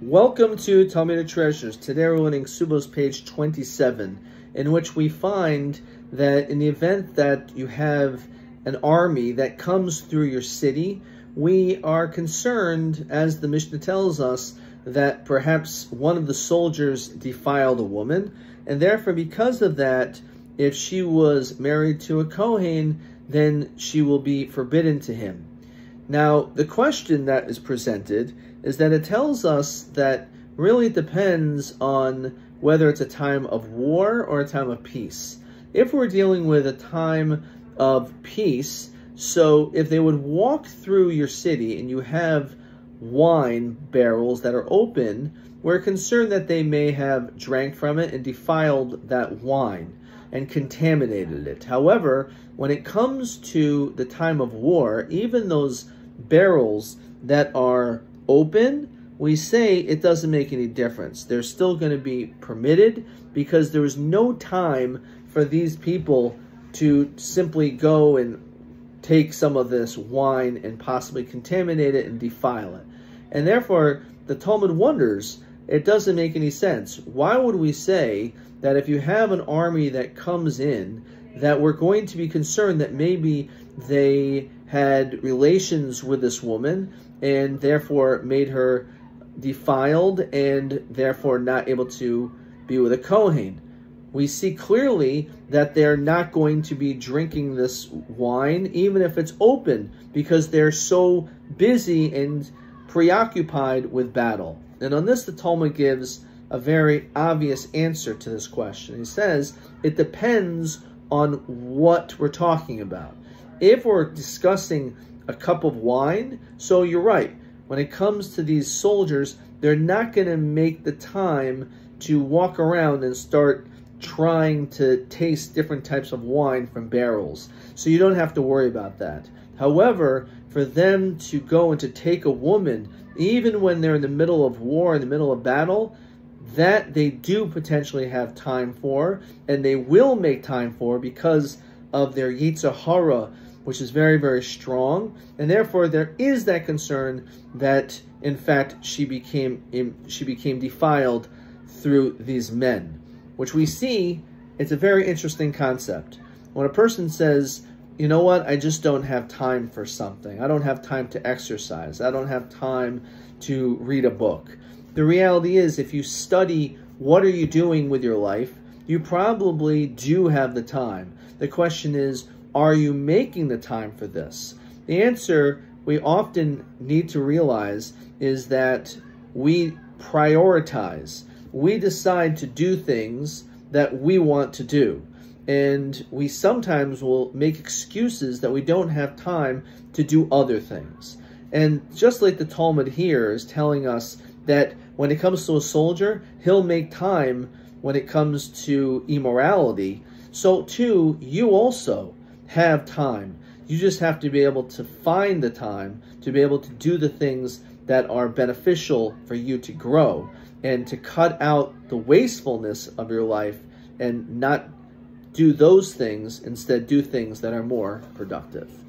Welcome to Talmudic Treasures. Today we're learning Ketubot page 27, in which we find that in the event that you have an army that comes through your city, we are concerned, as the Mishnah tells us, that perhaps one of the soldiers defiled a woman, and therefore because of that, if she was married to a Kohen, then she will be forbidden to him. Now, the question that is presented is that it tells us that really it depends on whether it's a time of war or a time of peace. If we're dealing with a time of peace, so if they would walk through your city and you have wine barrels that are open, we're concerned that they may have drank from it and defiled that wine and contaminated it. However, when it comes to the time of war, even those barrels that are open, we say it doesn't make any difference. They're still going to be permitted because there was no time for these people to simply go and take some of this wine and possibly contaminate it and defile it. And therefore, the Talmud wonders, it doesn't make any sense. Why would we say that if you have an army that comes in, that we're going to be concerned that maybe they had relations with this woman and therefore made her defiled and therefore not able to be with a Kohen? We see clearly that they're not going to be drinking this wine, even if it's open, because they're so busy and preoccupied with battle. And on this, the Talmud gives a very obvious answer to this question. He says, it depends on what we're talking about. If we're discussing a cup of wine, so you're right. When it comes to these soldiers, they're not going to make the time to walk around and start trying to taste different types of wine from barrels. So you don't have to worry about that. However, for them to go and to take a woman, even when they're in the middle of war, in the middle of battle, that they do potentially have time for, and they will make time for because of their Yetzer Hara, which is very, very strong, and therefore there is that concern that, in fact, she became defiled through these men, which we see. It's a very interesting concept. When a person says, you know what, I just don't have time for something. I don't have time to exercise. I don't have time to read a book. The reality is, if you study what are you doing with your life, you probably do have the time. The question is, are you making the time for this? The answer we often need to realize is that we prioritize. We decide to do things that we want to do. And we sometimes will make excuses that we don't have time to do other things. And just like the Talmud here is telling us that when it comes to a soldier, he'll make time when it comes to immorality, so too, you also have time. You just have to be able to find the time to be able to do the things that are beneficial for you to grow and to cut out the wastefulness of your life and not do those things, instead do things that are more productive.